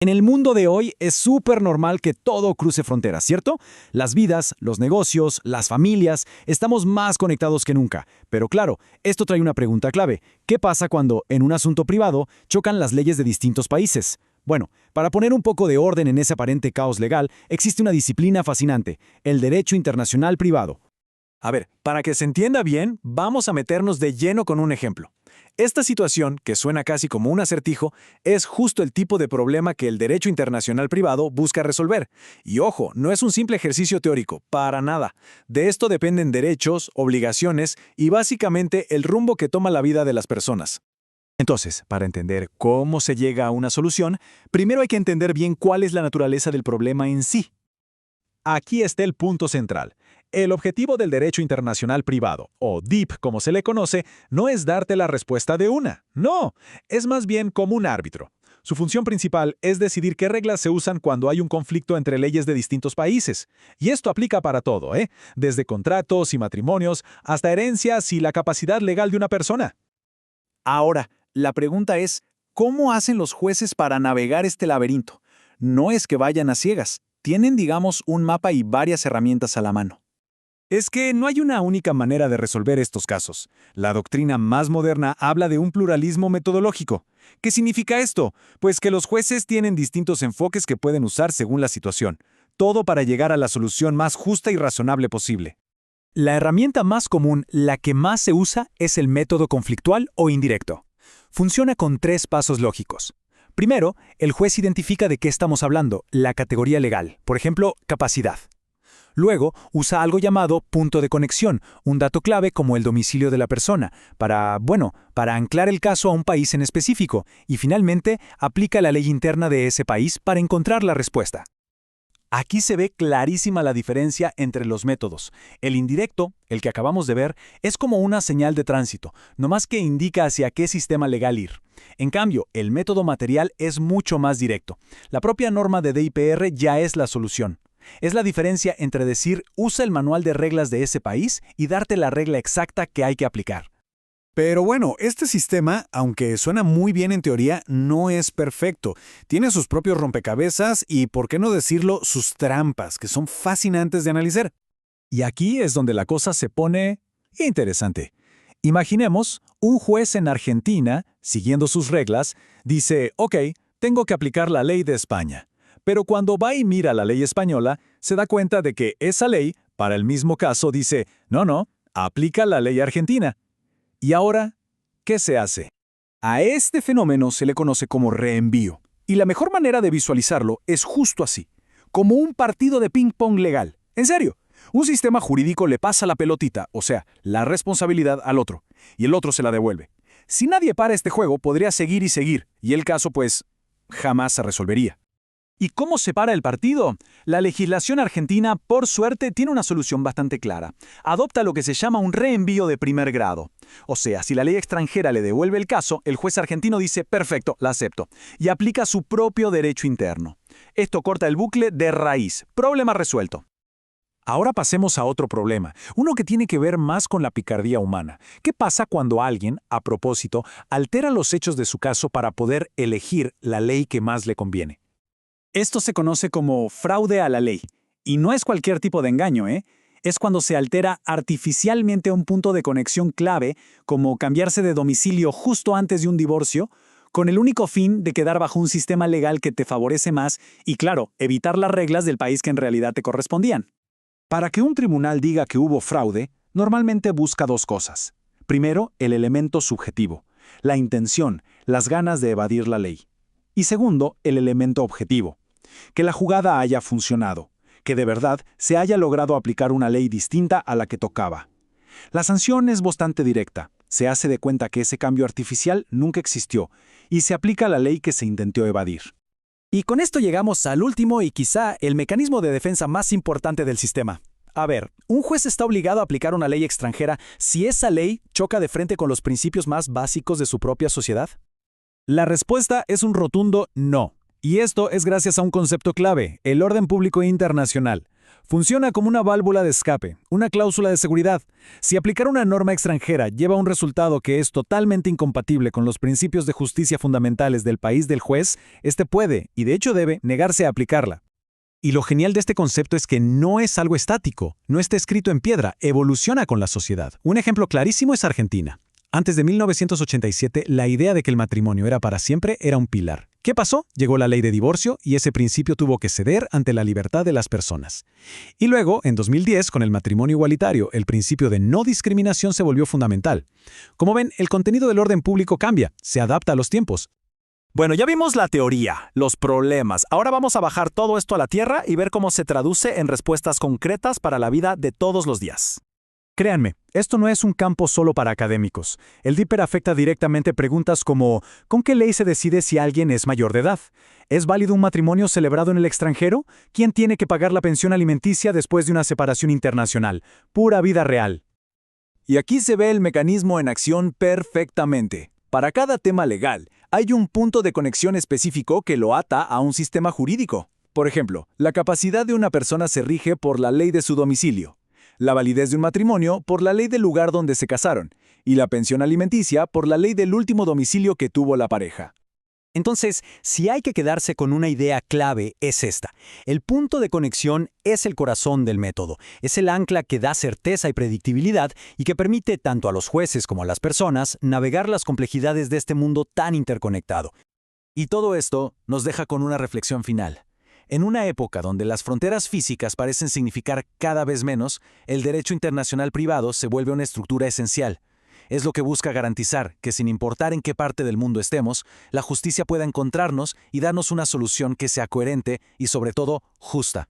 En el mundo de hoy es súper normal que todo cruce fronteras, ¿cierto? Las vidas, los negocios, las familias, estamos más conectados que nunca. Pero claro, esto trae una pregunta clave. ¿Qué pasa cuando, en un asunto privado, chocan las leyes de distintos países? Bueno, para poner un poco de orden en ese aparente caos legal, existe una disciplina fascinante, el derecho internacional privado. A ver, para que se entienda bien, vamos a meternos de lleno con un ejemplo. Esta situación, que suena casi como un acertijo, es justo el tipo de problema que el derecho internacional privado busca resolver. Y ojo, no es un simple ejercicio teórico, para nada. De esto dependen derechos, obligaciones y básicamente el rumbo que toma la vida de las personas. Entonces, para entender cómo se llega a una solución, primero hay que entender bien cuál es la naturaleza del problema en sí. Aquí está el punto central. El objetivo del derecho internacional privado, o DIP como se le conoce, no es darte la respuesta de una. No, es más bien como un árbitro. Su función principal es decidir qué reglas se usan cuando hay un conflicto entre leyes de distintos países. Y esto aplica para todo, ¿eh? Desde contratos y matrimonios hasta herencias y la capacidad legal de una persona. Ahora, la pregunta es, ¿cómo hacen los jueces para navegar este laberinto? No es que vayan a ciegas. Tienen, digamos, un mapa y varias herramientas a la mano. Es que no hay una única manera de resolver estos casos. La doctrina más moderna habla de un pluralismo metodológico. ¿Qué significa esto? Pues que los jueces tienen distintos enfoques que pueden usar según la situación. Todo para llegar a la solución más justa y razonable posible. La herramienta más común, la que más se usa, es el método conflictual o indirecto. Funciona con 3 pasos lógicos. Primero, el juez identifica de qué estamos hablando, la categoría legal, por ejemplo, capacidad. Luego, usa algo llamado punto de conexión, un dato clave como el domicilio de la persona, para anclar el caso a un país en específico, y finalmente, aplica la ley interna de ese país para encontrar la respuesta. Aquí se ve clarísima la diferencia entre los métodos. El indirecto, el que acabamos de ver, es como una señal de tránsito, no más que indica hacia qué sistema legal ir. En cambio, el método material es mucho más directo. La propia norma de DIPR ya es la solución. Es la diferencia entre decir usa el manual de reglas de ese país y darte la regla exacta que hay que aplicar. Pero bueno, este sistema, aunque suena muy bien en teoría, no es perfecto. Tiene sus propios rompecabezas y, por qué no decirlo, sus trampas, que son fascinantes de analizar. Y aquí es donde la cosa se pone interesante. Imaginemos, un juez en Argentina, siguiendo sus reglas, dice, ok, tengo que aplicar la ley de España. Pero cuando va y mira la ley española, se da cuenta de que esa ley, para el mismo caso, dice, no, aplica la ley argentina. ¿Y ahora qué se hace? A este fenómeno se le conoce como reenvío. Y la mejor manera de visualizarlo es justo así, como un partido de ping-pong legal. En serio, un sistema jurídico le pasa la pelotita, o sea, la responsabilidad al otro, y el otro se la devuelve. Si nadie para este juego, podría seguir y seguir, y el caso, pues, jamás se resolvería. ¿Y cómo se para el partido? La legislación argentina, por suerte, tiene una solución bastante clara. Adopta lo que se llama un reenvío de primer grado. O sea, si la ley extranjera le devuelve el caso, el juez argentino dice, perfecto, la acepto, y aplica su propio derecho interno. Esto corta el bucle de raíz. Problema resuelto. Ahora pasemos a otro problema, uno que tiene que ver más con la picardía humana. ¿Qué pasa cuando alguien, a propósito, altera los hechos de su caso para poder elegir la ley que más le conviene? Esto se conoce como fraude a la ley. Y no es cualquier tipo de engaño, ¿eh? Es cuando se altera artificialmente un punto de conexión clave, como cambiarse de domicilio justo antes de un divorcio, con el único fin de quedar bajo un sistema legal que te favorece más y, claro, evitar las reglas del país que en realidad te correspondían. Para que un tribunal diga que hubo fraude, normalmente busca 2 cosas. Primero, el elemento subjetivo, la intención, las ganas de evadir la ley. Y segundo, el elemento objetivo, que la jugada haya funcionado, que de verdad se haya logrado aplicar una ley distinta a la que tocaba. La sanción es bastante directa, se hace de cuenta que ese cambio artificial nunca existió y se aplica la ley que se intentó evadir. Y con esto llegamos al último y quizá el mecanismo de defensa más importante del sistema. A ver, ¿un juez está obligado a aplicar una ley extranjera si esa ley choca de frente con los principios más básicos de su propia sociedad? La respuesta es un rotundo no. Y esto es gracias a un concepto clave, el orden público internacional. Funciona como una válvula de escape, una cláusula de seguridad. Si aplicar una norma extranjera lleva a un resultado que es totalmente incompatible con los principios de justicia fundamentales del país del juez, este puede, y de hecho debe, negarse a aplicarla. Y lo genial de este concepto es que no es algo estático, no está escrito en piedra, evoluciona con la sociedad. Un ejemplo clarísimo es Argentina. Antes de 1987, la idea de que el matrimonio era para siempre era un pilar. ¿Qué pasó? Llegó la ley de divorcio y ese principio tuvo que ceder ante la libertad de las personas. Y luego, en 2010, con el matrimonio igualitario, el principio de no discriminación se volvió fundamental. Como ven, el contenido del orden público cambia, se adapta a los tiempos. Bueno, ya vimos la teoría, los problemas. Ahora vamos a bajar todo esto a la tierra y ver cómo se traduce en respuestas concretas para la vida de todos los días. Créanme, esto no es un campo solo para académicos. El DIPER afecta directamente preguntas como ¿con qué ley se decide si alguien es mayor de edad? ¿Es válido un matrimonio celebrado en el extranjero? ¿Quién tiene que pagar la pensión alimenticia después de una separación internacional? Pura vida real. Y aquí se ve el mecanismo en acción perfectamente. Para cada tema legal, hay un punto de conexión específico que lo ata a un sistema jurídico. Por ejemplo, la capacidad de una persona se rige por la ley de su domicilio, la validez de un matrimonio por la ley del lugar donde se casaron, y la pensión alimenticia por la ley del último domicilio que tuvo la pareja. Entonces, si hay que quedarse con una idea clave, es esta. El punto de conexión es el corazón del método. Es el ancla que da certeza y predictibilidad y que permite tanto a los jueces como a las personas navegar las complejidades de este mundo tan interconectado. Y todo esto nos deja con una reflexión final. En una época donde las fronteras físicas parecen significar cada vez menos, el derecho internacional privado se vuelve una estructura esencial. Es lo que busca garantizar que, sin importar en qué parte del mundo estemos, la justicia pueda encontrarnos y darnos una solución que sea coherente y, sobre todo, justa.